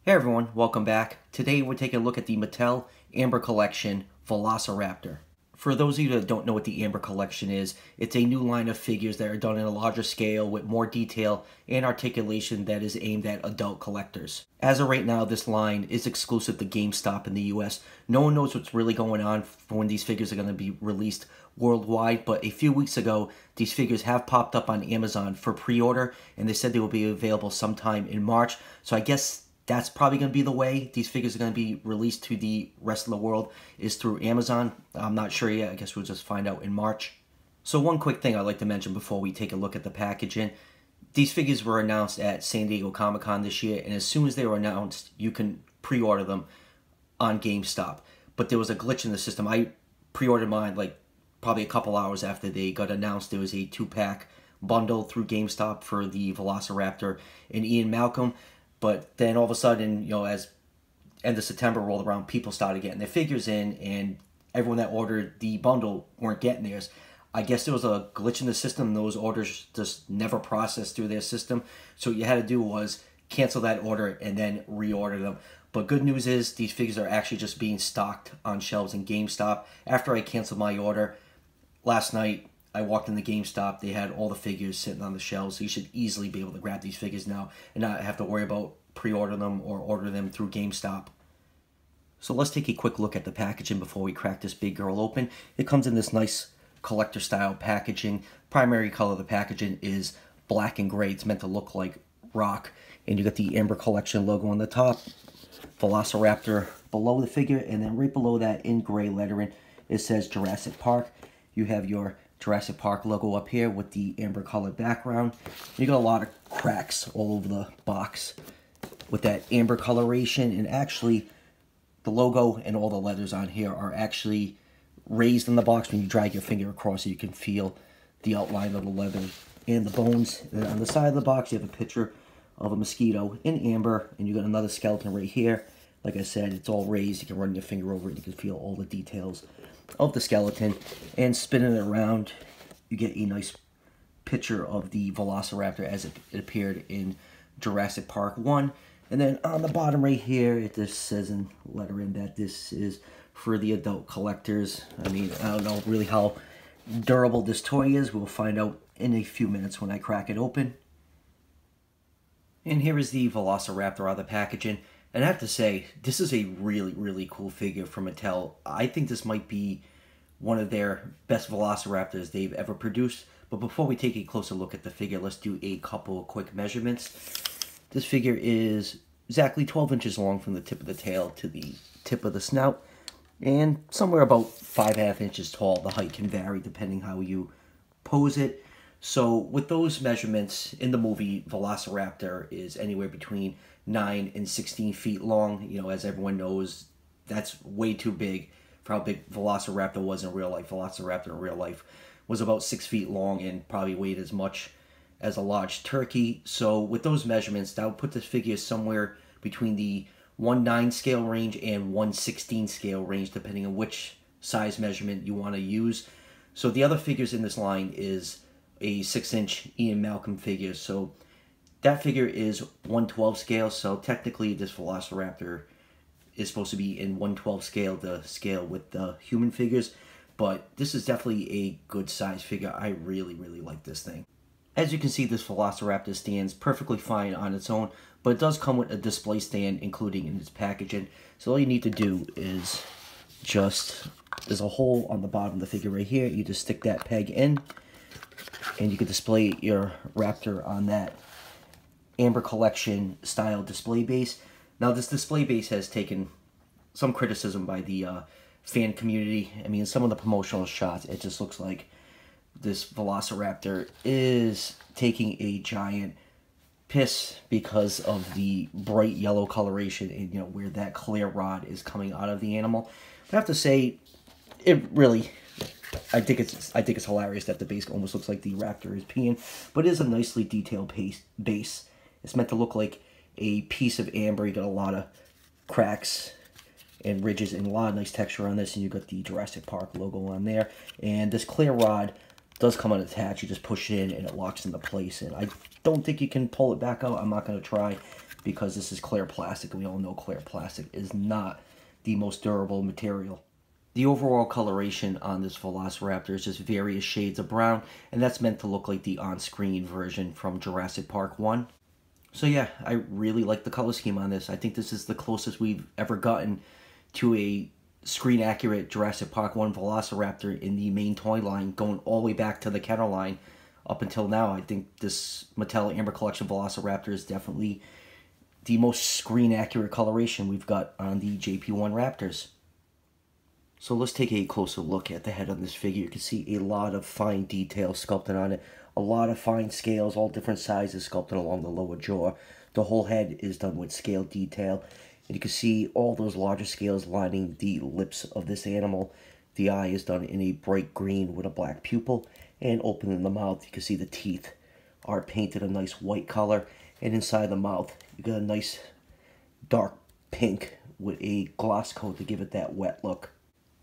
Hey everyone, welcome back. Today we're taking a look at the Mattel Amber Collection Velociraptor. For those of you that don't know what the Amber Collection is, it's a new line of figures that are done in a larger scale with more detail and articulation that is aimed at adult collectors. As of right now, this line is exclusive to GameStop in the US. No one knows what's really going on for when these figures are going to be released worldwide, but a few weeks ago, these figures have popped up on Amazon for pre-order, and they said they will be available sometime in March. So I guess that's probably going to be the way these figures are going to be released to the rest of the world, is through Amazon. I'm not sure yet. I guess we'll just find out in March. So one quick thing I'd like to mention before we take a look at the packaging. These figures were announced at San Diego Comic-Con this year, and as soon as they were announced, you can pre-order them on GameStop. But there was a glitch in the system. I pre-ordered mine like probably a couple hours after they got announced. There was a 2-pack bundle through GameStop for the Velociraptor and Ian Malcolm. But then all of a sudden, as end of September rolled around, people started getting their figures in, and everyone that ordered the bundle weren't getting theirs. I guess there was a glitch in the system, and those orders just never processed through their system. So what you had to do was cancel that order and then reorder them. But good news is these figures are actually just being stocked on shelves in GameStop. After I canceled my order last night, I walked in the GameStop. They had all the figures sitting on the shelves, so you should easily be able to grab these figures now and not have to worry about pre-order them or order them through GameStop. So let's take a quick look at the packaging before we crack this big girl open. It comes in this nice collector style packaging. Primary color of the packaging is black and gray. It's meant to look like rock. And you got the Amber Collection logo on the top, Velociraptor below the figure, and then right below that in gray lettering it says Jurassic Park. You have your Jurassic Park logo up here with the amber colored background. You got a lot of cracks all over the box with that amber coloration, and actually the logo and all the letters on here are actually raised in the box when you drag your finger across, so you can feel the outline of the leather and the bones. And on the side of the box you have a picture of a mosquito in amber, and you got another skeleton right here. Like I said, it's all raised. You can run your finger over it, you can feel all the details of the skeleton, and spinning it around you get a nice picture of the Velociraptor as it appeared in Jurassic Park 1. And then on the bottom right here it just says in lettering that this is for the adult collectors. I mean, I don't know really how durable this toy is. We'll find out in a few minutes when I crack it open. And here is the Velociraptor out of the packaging. And I have to say, this is a really, really cool figure from Mattel. I think this might be one of their best Velociraptors they've ever produced. But before we take a closer look at the figure, let's do a couple of quick measurements. This figure is exactly 12 inches long from the tip of the tail to the tip of the snout, and somewhere about 5.5 inches tall. The height can vary depending how you pose it. So with those measurements, in the movie, Velociraptor is anywhere between 9 and 16 feet long. As everyone knows, that's way too big for how big Velociraptor was in real life. Velociraptor in real life was about 6 feet long and probably weighed as much as a large turkey. So with those measurements, that would put this figure somewhere between the 1/9 scale range and 1/16 scale range, depending on which size measurement you want to use. So the other figures in this line is a 6-inch Ian Malcolm figure. So that figure is 1/12 scale. So technically this Velociraptor is supposed to be in 1/12 scale, the scale with the human figures. But this is definitely a good size figure. I really, really like this thing. As you can see, this Velociraptor stands perfectly fine on its own, but it does come with a display stand including in its packaging. So all you need to do is there's a hole on the bottom of the figure right here. You just stick that peg in, and you can display your Raptor on that Amber Collection style display base. Now this display base has taken some criticism by the fan community. I mean, some of the promotional shots, it just looks like this Velociraptor is taking a giant piss because of the bright yellow coloration and where that clear rod is coming out of the animal. But I have to say, I think it's hilarious that the base almost looks like the Raptor is peeing, but it is a nicely detailed base. It's meant to look like a piece of amber. You got a lot of cracks and ridges and a lot of nice texture on this, and you got the Jurassic Park logo on there. And this clear rod does come unattached. You just push it in and it locks into place. And I don't think you can pull it back out. I'm not going to try because this is clear plastic. We all know clear plastic is not the most durable material. The overall coloration on this Velociraptor is just various shades of brown, and that's meant to look like the on-screen version from Jurassic Park 1. So yeah, I really like the color scheme on this. I think this is the closest we've ever gotten to a screen-accurate Jurassic Park 1 Velociraptor in the main toy line, going all the way back to the Kenner line up until now. I think this Mattel Amber Collection Velociraptor is definitely the most screen-accurate coloration we've got on the JP1 Raptors. So let's take a closer look at the head on this figure. You can see a lot of fine detail sculpted on it. A lot of fine scales, all different sizes sculpted along the lower jaw. The whole head is done with scale detail. And you can see all those larger scales lining the lips of this animal. The eye is done in a bright green with a black pupil. And opening the mouth, you can see the teeth are painted a nice white color. And inside the mouth, you got a nice dark pink with a gloss coat to give it that wet look.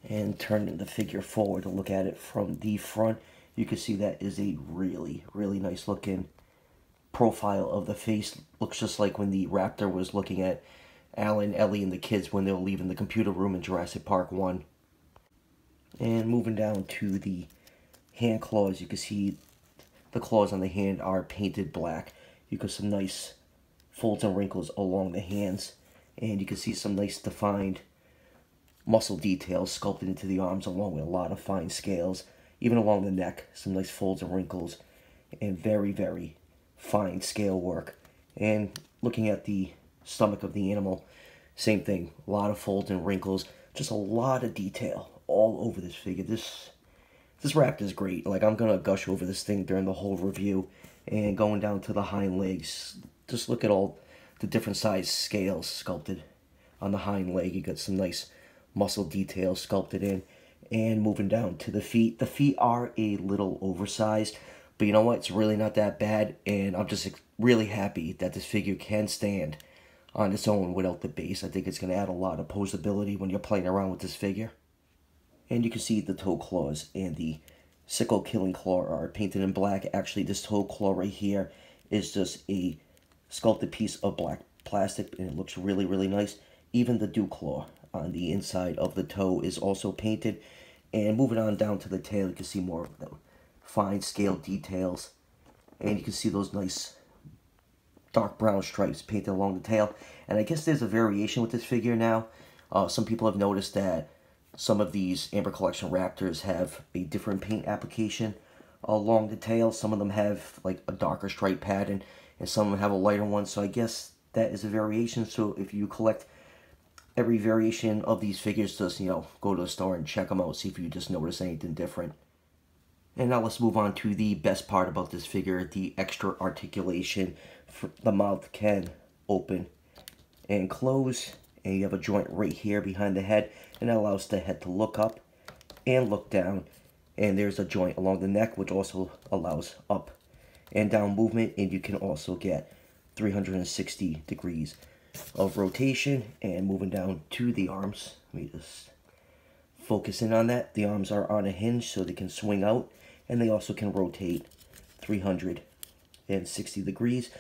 And turning the figure forward to look at it from the front, you can see that is a really, really nice looking profile of the face. Looks just like when the Raptor was looking at Alan, Ellie, and the kids when they were leaving the computer room in Jurassic Park 1. And moving down to the hand claws, you can see the claws on the hand are painted black. You can see some nice folds and wrinkles along the hands. And you can see some nice defined muscle details sculpted into the arms, along with a lot of fine scales. Even along the neck, some nice folds and wrinkles, and very, very fine scale work. And looking at the stomach of the animal, same thing. A lot of folds and wrinkles, just a lot of detail all over this figure. This Raptor is great. Like, I'm gonna gush over this thing during the whole review. And going down to the hind legs, just look at all the different size scales sculpted on the hind leg. You got some nice muscle details sculpted in. And moving down to the feet. The feet are a little oversized, but you know what? It's really not that bad, and I'm just really happy that this figure can stand on its own without the base. I think it's going to add a lot of posability when you're playing around with this figure. And you can see the toe claws and the sickle killing claw are painted in black. Actually, this toe claw right here is just a sculpted piece of black plastic, and it looks really, really nice. Even the dew claw on the inside of the toe is also painted. And moving on down to the tail, you can see more of the fine scale details. And you can see those nice dark brown stripes painted along the tail. And I guess there's a variation with this figure now. Some people have noticed that some of these Amber Collection Raptors have a different paint application along the tail. Some of them have like a darker stripe pattern, and some of them have a lighter one. So I guess that is a variation. So if you collect every variation of these figures, just, go to the store and check them out, see if you just notice anything different. And now let's move on to the best part about this figure, the extra articulation. The mouth can open and close, and you have a joint right here behind the head, and that allows the head to look up and look down. And there's a joint along the neck, which also allows up and down movement, and you can also get 360 degrees of rotation. And moving down to the arms, let me just focus in on that. The arms are on a hinge, so they can swing out, and they also can rotate 360 degrees.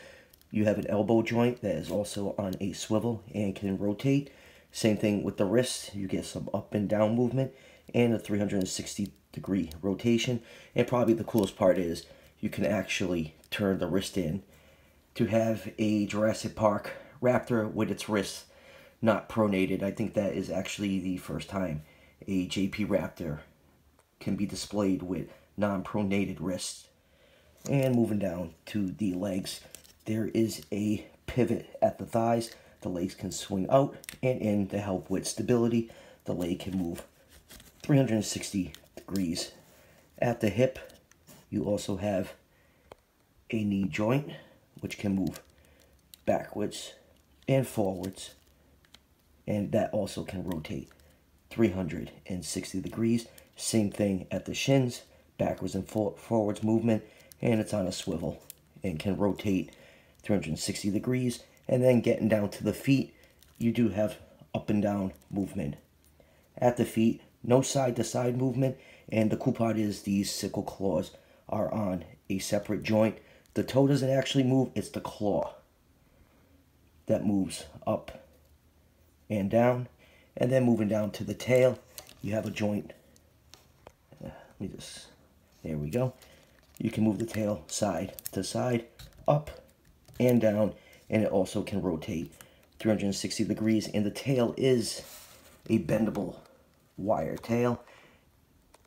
You have an elbow joint that is also on a swivel and can rotate. Same thing with the wrist. You get some up and down movement and a 360 degree rotation. And probably the coolest part is you can actually turn the wrist in to have a Jurassic Park Raptor with its wrists not pronated. I think that is actually the first time a JP Raptor can be displayed with non-pronated wrists. And moving down to the legs, there is a pivot at the thighs. The legs can swing out and in to help with stability. The leg can move 360 degrees. At the hip, you also have a knee joint, which can move backwards and forwards, and that also can rotate 360 degrees. Same thing at the shins, backwards and forwards movement, and it's on a swivel and can rotate 360 degrees. And then getting down to the feet, you do have up and down movement. At the feet, no side to side movement, and the cool part is these sickle claws are on a separate joint. The toe doesn't actually move, it's the claw that moves up and down. And then moving down to the tail, you have a joint. There we go. You can move the tail side to side, up and down, and it also can rotate 360 degrees. And the tail is a bendable wire tail.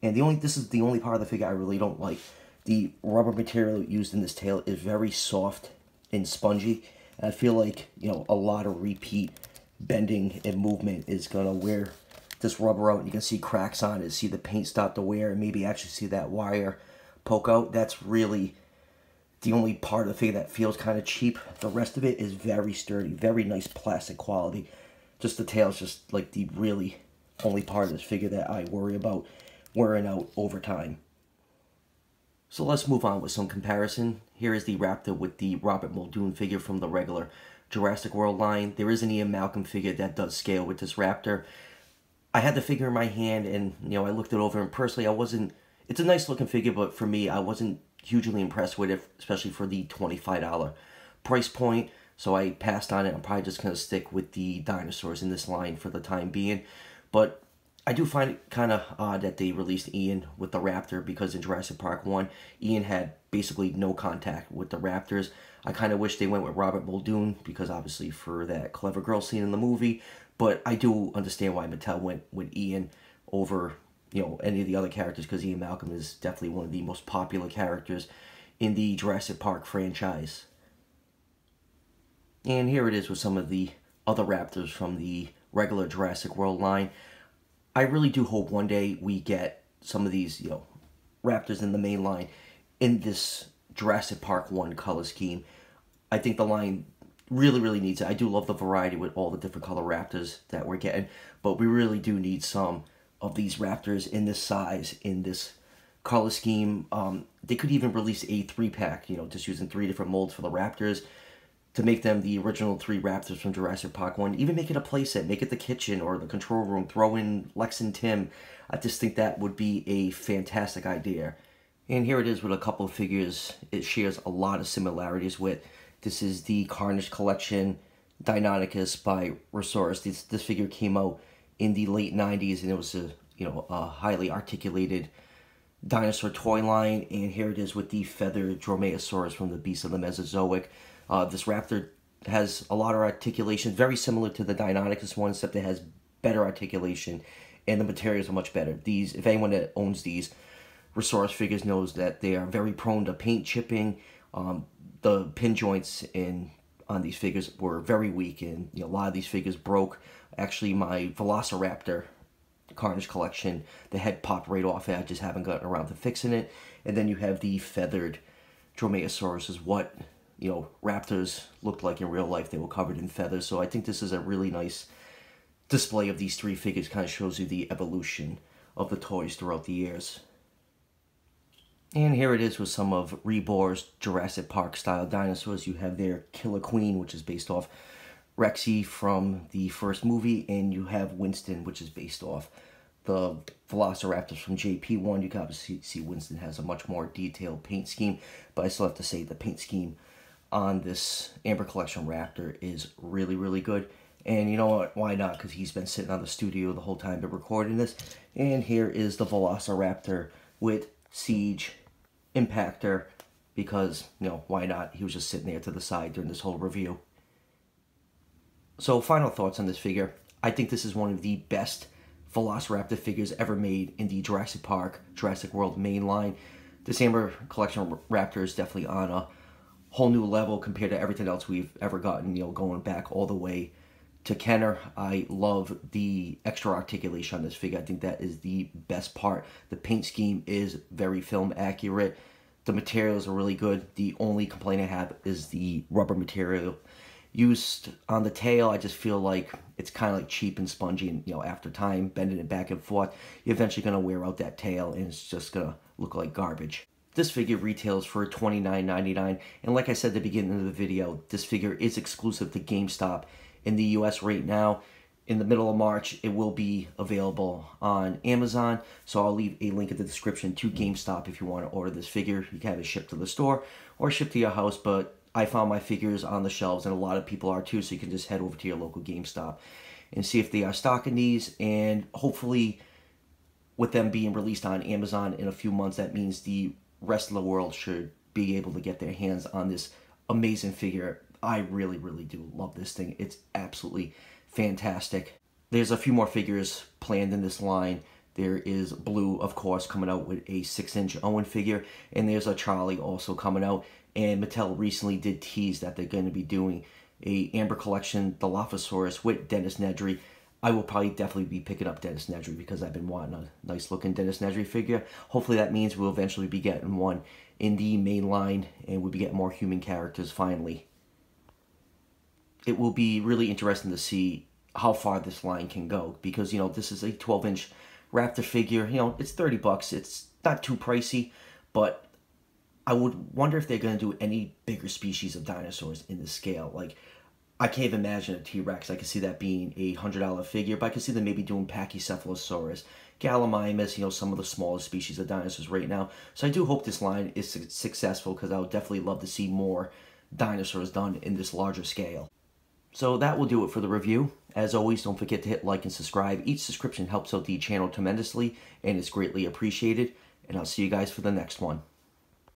And this is the only part of the figure I really don't like. The rubber material used in this tail is very soft and spongy. And I feel like, a lot of repeat bending and movement is going to wear this rubber out. And you can see cracks on it, see the paint start to wear, and maybe actually see that wire poke out. That's really the only part of the figure that feels kind of cheap. The rest of it is very sturdy, very nice plastic quality. Just the tail is just like the really only part of this figure that I worry about wearing out over time. So let's move on with some comparison. Here is the Raptor with the Robert Muldoon figure from the regular Jurassic World line. There is an Ian Malcolm figure that does scale with this Raptor. I had the figure in my hand and, I looked it over, and personally it's a nice looking figure, but for me, I wasn't hugely impressed with it, especially for the $25 price point. So I passed on it. I'm probably just going to stick with the dinosaurs in this line for the time being. But I do find it kind of odd that they released Ian with the Raptor, because in Jurassic Park 1, Ian had basically no contact with the Raptors. I kind of wish they went with Robert Muldoon, because obviously for that clever girl scene in the movie. But I do understand why Mattel went with Ian over, any of the other characters, because Ian Malcolm is definitely one of the most popular characters in the Jurassic Park franchise. And here it is with some of the other Raptors from the regular Jurassic World line. I really do hope one day we get some of these, Raptors in the main line in this Jurassic Park 1 color scheme. I think the line really, really needs it. I do love the variety with all the different color Raptors that we're getting, but we really do need some of these Raptors in this size, in this color scheme. They could even release a 3-pack, just using 3 different molds for the Raptors to make them the original 3 Raptors from Jurassic Park 1. Even make it a playset, make it the kitchen or the control room, throw in Lex and Tim. I just think that would be a fantastic idea. And here it is with a couple of figures it shares a lot of similarities with. This is the Carnage Collection Deinonychus by Resource. This figure came out in the late 90s, and it was a highly articulated dinosaur toy line. And here it is with the feathered Dromaeosaurus from the Beasts of the Mesozoic. This Raptor has a lot of articulation, very similar to the Deinonychus one, except it has better articulation, and the materials are much better. If anyone that owns these Resource figures knows that they are very prone to paint chipping. The pin joints on these figures were very weak, and a lot of these figures broke. Actually, my Velociraptor Carnage Collection, the head popped right off, and I just haven't gotten around to fixing it. And then you have the feathered Dromaeosaurus, is what Raptors looked like in real life. They were covered in feathers. So I think this is a really nice display of these 3 figures. Kind of shows you the evolution of the toys throughout the years. And here it is with some of Rebor's Jurassic Park style dinosaurs. You have their Killer Queen, which is based off Rexy from the first movie, and you have Winston, which is based off the Velociraptors from JP1. You can obviously see Winston has a much more detailed paint scheme, but I still have to say the paint scheme on this Amber Collection Raptor is really, really good. And you know what? Why not? Because he's been sitting on the studio the whole time been recording this. And here is the Velociraptor with Siege Impactor, because, why not? He was just sitting there to the side during this whole review. So, final thoughts on this figure. I think this is one of the best Velociraptor figures ever made in the Jurassic Park, Jurassic World main line. This Amber Collection Raptor is definitely on a whole new level compared to everything else we've ever gotten, going back all the way to Kenner. I love the extra articulation on this figure. I think that is the best part. The paint scheme is very film accurate. The materials are really good. The only complaint I have is the rubber material used on the tail. I just feel like it's kind of like cheap and spongy, and after time bending it back and forth, you're eventually going to wear out that tail, and it's just going to look like garbage. This figure retails for $29.99, and like I said at the beginning of the video, this figure is exclusive to GameStop in the US right now. in the middle of March, it will be available on Amazon. So I'll leave a link in the description to GameStop if you want to order this figure. You can have it shipped to the store or shipped to your house, but I found my figures on the shelves, and a lot of people are too, so you can just head over to your local GameStop and see if they are stocking these. And hopefully, with them being released on Amazon in a few months, that means the rest of the world should be able to get their hands on this amazing figure. I really, really do love this thing. It's absolutely fantastic. There's a few more figures planned in this line. There is Blue, of course, coming out with a 6-inch Owen figure, and there's a Charlie also coming out. And Mattel recently did tease that they're going to be doing a Amber Collection Dilophosaurus with Dennis Nedry. I will probably definitely be picking up Dennis Nedry because I've been wanting a nice looking Dennis Nedry figure. Hopefully that means we'll eventually be getting one in the main line, and we'll be getting more human characters finally. It will be really interesting to see how far this line can go, because, you know, this is a 12-inch Raptor figure. You know, it's $30. It's not too pricey, but I would wonder if they're going to do any bigger species of dinosaurs in this scale. Like, I can't even imagine a T-Rex. I can see that being a $100 figure, but I can see them maybe doing Pachycephalosaurus, Gallimimus, you know, some of the smallest species of dinosaurs right now. So I do hope this line is successful, because I would definitely love to see more dinosaurs done in this larger scale. So that will do it for the review. As always, don't forget to hit like and subscribe. Each subscription helps out the channel tremendously and is greatly appreciated. And I'll see you guys for the next one.